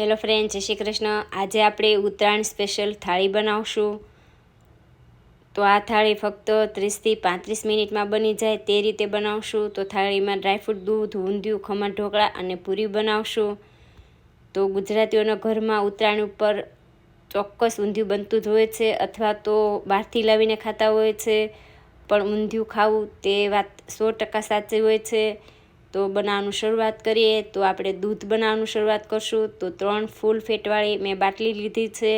Hello friend, જય શ્રી કૃષ્ણ। આજે આપણે ઉત્તરાયણ સ્પેશિયલ થાળી બનાવશું। તો આ થાળી ફક્ત 30થી 35 મિનિટમાં બની જાય તે રીતે બનાવશું। તો થાળીમાં ડ્રાયફ્રૂટ, દૂધ, ઊંધિયું, ખમણ ઢોકળા અને પૂરી બનાવશું। તો ગુજરાતીઓના ઘરમાં ઉત્તરાયણ ઉપર ચોક્કસ ઊંધિયું બનતું જ હોય છે, અથવા તો બહારથી લાવીને ખાતા હોય છે, પણ ઊંધિયું ખાવું તે વાત 100% સાચી હોય છે। તો બનાવવાનું શરૂઆત કરીએ। તો આપણે દૂધ બનાવવાનું શરૂઆત કરશું। તો 3 ફૂલ ફેટવાળી મેં બાટલી લીધી છે,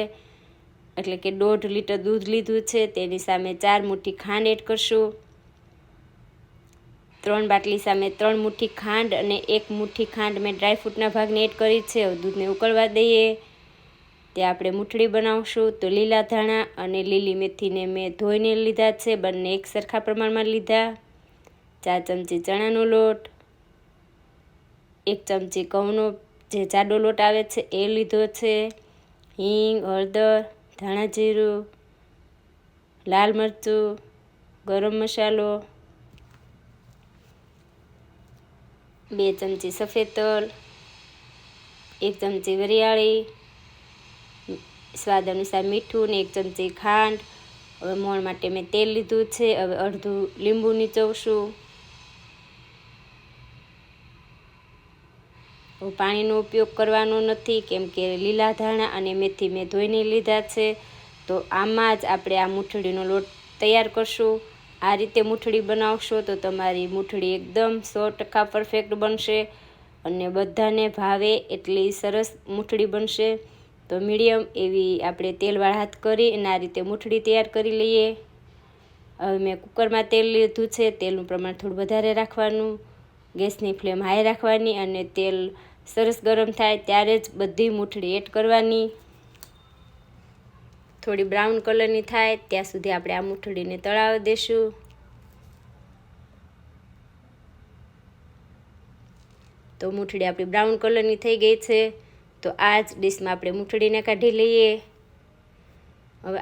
એટલે કે 1.5 લીટર દૂધ લીધું છે। તેની સામે 4 મુઠ્ઠી ખાંડ એડ કરશું। 3 બાટલી સામે 3 મુઠ્ઠી ખાંડ અને 1 મુઠ્ઠી ખાંડ મેં ડ્રાયફ્રૂટના ભાગને એડ કરી છે। દૂધને ઉકળવા દઈએ। તે આપણે મૂઠડી બનાવશું। તો લીલા ધાણા અને લીલી મેથીને મેં ધોઈને લીધા છે, બંને એક સરખા પ્રમાણમાં લીધા। 4 ચમચી ચણાનો લોટ, 1 ચમચી ઘઉંનો જે જાડો લોટ આવે છે એ લીધો છે। હિંગ, હળદર, ધાણા જીરું, લાલ મરચું, ગરમ મસાલો, 2 ચમચી સફેદ તલ, 1 ચમચી વરિયાળી, સ્વાદ અનુસાર મીઠું ને 1 ચમચી ખાંડ। હવે મોણ માટે મેં તેલ લીધું છે। હવે અડધું લીંબુ નીચોવશું। પાણીનો ઉપયોગ કરવાનો નથી, કેમ કે લીલા ધાણા અને મેથી મેં ધોઈને લીધા છે। તો આમાં જ આપણે આ મૂઠડીનો લોટ તૈયાર કરશું। આ રીતે મૂઠડી બનાવશો તો તમારી મૂઠડી એકદમ 100% પરફેક્ટ બનશે અને બધાને ભાવે એટલી સરસ મૂઠડી બનશે। તો મીડિયમ એવી આપણે તેલવાળા હાથ કરી અને આ રીતે મૂઠડી તૈયાર કરી લઈએ। હવે મેં કુકરમાં તેલ લીધું છે। તેલનું પ્રમાણ થોડું વધારે રાખવાનું, ગેસની ફ્લેમ હાઈ રાખવાની અને તેલ સરસ ગરમ થાય ત્યારે જ બધી મૂઠડી એડ કરવાની। થોડી બ્રાઉન કલરની થાય ત્યાં સુધી આપણે આ મૂઠડીને તળાવવા દેશું। તો મૂઠડી આપણી બ્રાઉન કલરની થઈ ગઈ છે। તો આ જ ડીશમાં આપણે મૂઠડીને કાઢી લઈએ। હવે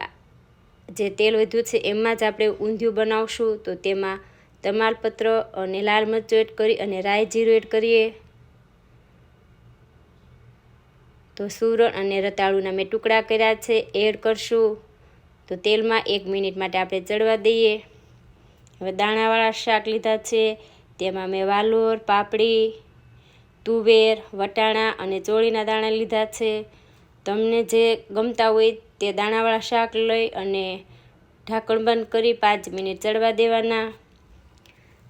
જે તેલ વધ્યું છે એમાં જ આપણે ઊંધિયું બનાવશું। તો તેમાં તમાલપત્ર અને લાલ મરચું એડ કરી અને રાઈ જીરું એડ કરીએ। તો સૂરણ અને રતાળુના મેં ટુકડા કર્યા છે એડ કરશું। તો તેલમાં 1 મિનિટ માટે આપણે ચડવા દઈએ। હવે દાણાવાળા શાક લીધા છે, તેમાં મેં વાલોર, પાપડી, તુવેર, વટાણા અને ચોળીના દાણા લીધા છે। તમને જે ગમતા હોય તે દાણાવાળા શાક લઈ અને ઢાંકણ બંધ કરી 5 મિનિટ ચડવા દેવાના।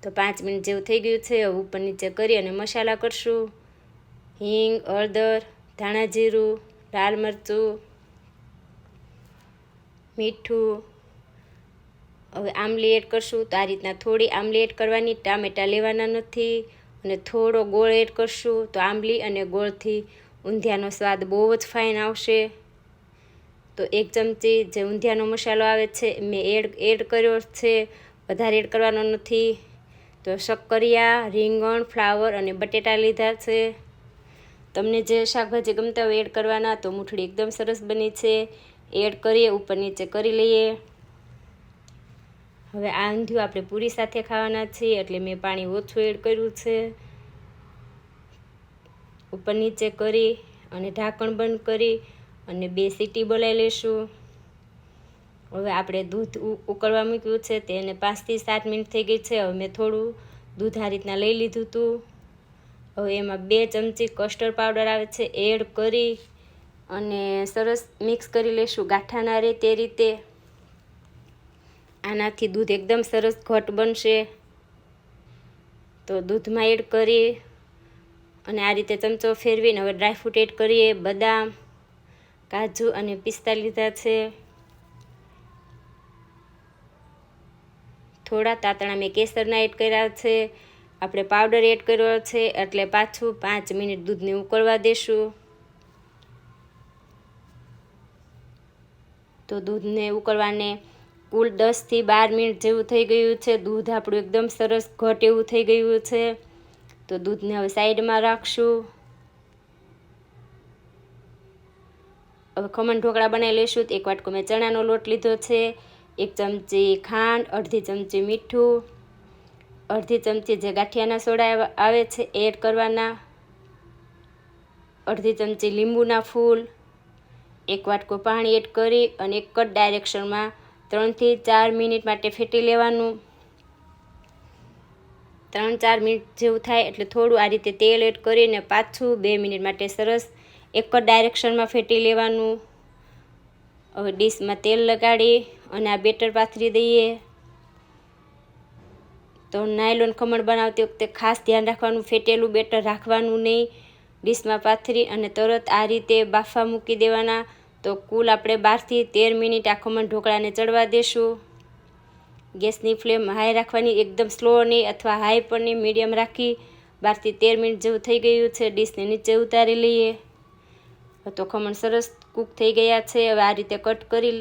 તો 5 મિનિટ જેવું થઈ ગયું છે। હવે ઉપર નીચે કરી અને મસાલા કરશું। હિંગ, હળદર, ધાણા જીરું, લાલ મરચું, મીઠું। હવે આમલી એડ કરશું। તો આ રીતના થોડી આમલી એડ કરવાની, ટામેટાં લેવાના નથી, અને થોડો ગોળ એડ કરશું। તો આંબલી અને ગોળથી ઊંધિયાનો સ્વાદ બહુ જ ફાઇન આવશે। તો 1 ચમચી જે ઊંધિયાનો મસાલો આવે છે મેં એડ કર્યો છે, વધારે એડ કરવાનો નથી। તો શક્કરિયા, રીંગણ, ફ્લાવર અને બટેટા લીધા છે। તમને જે શાકભાજી ગમતા હોય એડ કરવાના। તો મૂઠડી એકદમ સરસ બની છે। એડ કરીએ, ઉપર નીચે કરી લઈએ। હવે આ ઊંધિયું આપણે પૂરી સાથે ખાવાના છીએ, એટલે મેં પાણી ઓછું એડ કર્યું છે। ઉપર નીચે કરી અને ઢાંકણ બંધ કરી અને 2 સીટી બોલાવી લેશું। હવે આપણે દૂધ ઉકળવા મૂક્યું છે, તેને 5 થી 7 મિનિટ થઈ ગઈ છે। હવે મેં થોડું દૂધ આ રીતના લઈ લીધું હતું। હવે એમાં 2 ચમચી કસ્ટર્ડ પાવડર આવે છે એડ કરી અને સરસ મિક્સ કરી લેશું, ગાંઠા ના રહે તે રીતે। આનાથી દૂધ એકદમ સરસ ઘટ બનશે। તો દૂધમાં એડ કરી અને આ રીતે ચમચો ફેરવીને હવે ડ્રાયફ્રૂટ એડ કરીએ। બદામ, કાજુ અને પિસ્તા લીધા છે। થોડા તાતણા મેં કેસરના એડ કર્યા છે। આપણે પાવડર એડ કર્યો છે, એટલે પાછું 5 મિનિટ દૂધને ઉકળવા દેશું। તો દૂધને ઉકળવાને કુલ 10 થી 12 મિનિટ જેવું થઈ ગયું છે। દૂધ આપણું એકદમ સરસ ઘટ એવું થઈ ગયું છે। તો દૂધને હવે સાઈડમાં રાખશું। હવે ખમણ ઢોકળા બનાવી લઈશું। તો 1 વાટકો મેં ચણાનો લોટ લીધો છે, 1 ચમચી ખાંડ, અડધી ચમચી મીઠું, અડધી ચમચી જે ગાંઠિયાના સોડા આવે છે એડ કરવાના, અડધી ચમચી લીંબુના ફૂલ, 1 વાટકો પાણી એડ કરી અને એક જ ડાયરેક્શનમાં 3 થી 4 મિનિટ માટે ફેટી લેવાનું. 3-4 મિનિટ જેવું થાય એટલે થોડું આ રીતે તેલ એડ કરીને પાછું 2 મિનિટ માટે સરસ એક જ ડાયરેક્શનમાં ફેટી લેવાનું. હવે ડીશમાં તેલ લગાડી અને આ બેટર પાથરી દઈએ. તો નાયલોન ખમણ બનાવતી વખતે ખાસ ધ્યાન રાખવાનું, ફેટેલું બેટર રાખવાનું નહીં. ડીશમાં પાથરી અને તરત આ રીતે બાફા મૂકી દેવાના. તો કુલ આપણે 12 થી 13 મિનિટ આ ખમણ ઢોકળાને ચડવા દેશું. ગેસની ફ્લેમ હાઈ રાખવાની, એકદમ સ્લો નહીં અથવા હાઈ પણ નહીં, મીડિયમ રાખી 12 થી 13 મિનિટ જેવું થઈ ગયું છે. ડીશને નીચે ઉતારી લઈએ. તો ખમણ સરસ કૂક થઈ ગયા છે. હવે આ રીતે કટ કરી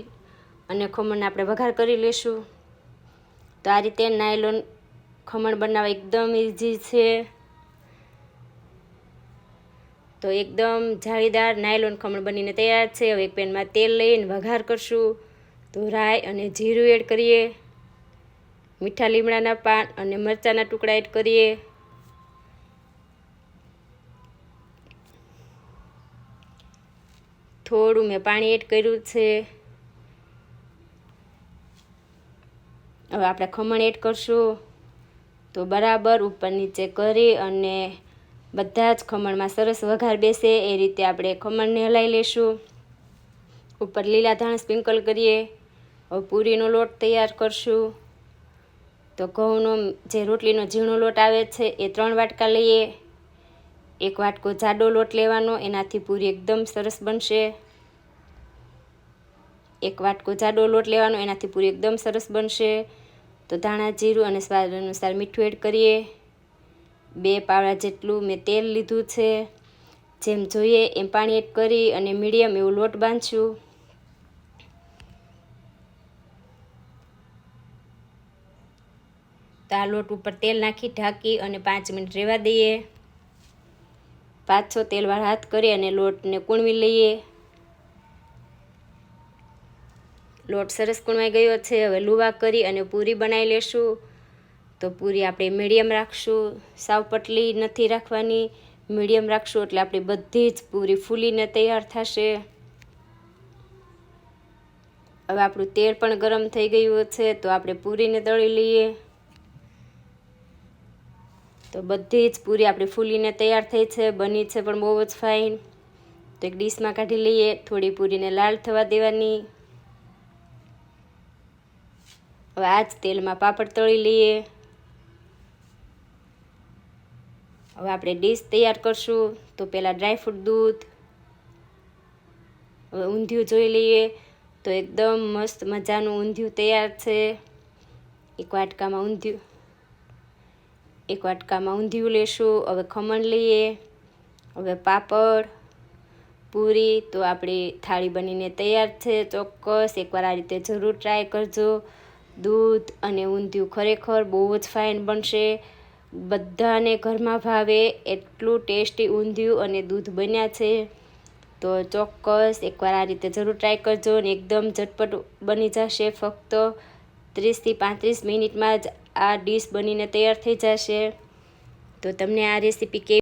અને ખમણને આપણે વઘાર કરી લઈશું. તો આ રીતે નાયલોન ખમણ બનાવવા એકદમ ઇઝી છે. તો એકદમ જાળીદાર નાયલોન ખમણ બનીને તૈયાર છે. હવે એક પેનમાં તેલ લઈને વઘાર કરશું. તો રાઈ અને જીરું એડ કરીએ, મીઠા લીમડાના પાન અને મરચાંના ટુકડા એડ કરીએ. થોડું મેં પાણી એડ કર્યું છે. હવે આપણે ખમણ એડ કરશું. તો બરાબર ઉપર નીચે કરી અને બધા જ ખમણમાં સરસ વઘાર બેસે એ રીતે આપણે ખમણને હલાવી લેશું. ઉપર લીલા ધાણા સ્પ્રિંકલ કરીએ. હવે પૂરીનો લોટ તૈયાર કરશું. તો ઘઉંનો જે રોટલીનો ઝીણો લોટ આવે છે એ 3 વાટકા લઈએ. 1 વાટકો જાડો લોટ લેવાનો, એનાથી પૂરી એકદમ સરસ બનશે. 1 વાટકો જાડો લોટ લેવાનો, એનાથી પૂરી એકદમ સરસ બનશે. તો ધાણા જીરું અને સ્વાદ અનુસાર મીઠું એડ કરીએ. 2 પાવડા જેટલું મેં તેલ લીધું છે. જેમ જોઈએ એમ પાણી એડ કરી અને મીડિયમ એવું લોટ બાંધશું. તો આ લોટ ઉપર તેલ નાખી ઢાંકી અને 5 મિનિટ રહેવા દઈએ. પાછો તેલવાળો હાથ કરી અને લોટને કૂણવી લઈએ. લોટ સરસ કૂણવાઈ ગયો છે. હવે લુવા કરી અને પૂરી બનાવી લેશું. તો પૂરી આપણે મીડિયમ રાખશું, સાવ પતલી નથી રાખવાની, મીડિયમ રાખશું એટલે આપણી બધી જ પૂરી ફૂલીને તૈયાર થશે. હવે આપણું તેલ પણ ગરમ થઈ ગયું છે. તો આપણે પૂરીને તળી લઈએ. તો બધી જ પૂરી આપણી ફૂલીને તૈયાર થઈ છે, બની છે પણ બહુ જ ફાઇન. તો એક ડીશમાં કાઢી લઈએ. થોડી પૂરીને લાલ થવા દેવાની. હવે આ જ તેલમાં પાપડ તળી લઈએ. હવે આપણે ડીશ તૈયાર કરશું. તો પહેલાં ડ્રાયફ્રૂટ દૂધ, હવે ઊંધિયું જોઈ લઈએ. તો એકદમ મસ્ત મજાનું ઊંધિયું તૈયાર છે. એક વાટકામાં ઊંધિયું લેશું. હવે ખમણ લઈએ. હવે પાપડ, પૂરી. તો આપણી થાળી બનીને તૈયાર છે. ચોક્કસ એકવાર આ રીતે જરૂર ટ્રાય કરજો. દૂધ અને ઊંધિયું ખરેખર બહુ જ ફાઇન બનશે. બધાને ઘરમાં ભાવે એટલું ટેસ્ટી ઊંધિયું અને દૂધ બન્યા છે. તો ચોક્કસ એકવાર આ રીતે જરૂર ટ્રાય કરજો અને એકદમ ઝટપટ બની જશે. ફક્ત 30 થી 35 મિનિટમાં જ આ ડીશ બનીને તૈયાર થઈ જશે. તો તમને આ રેસીપી કેવી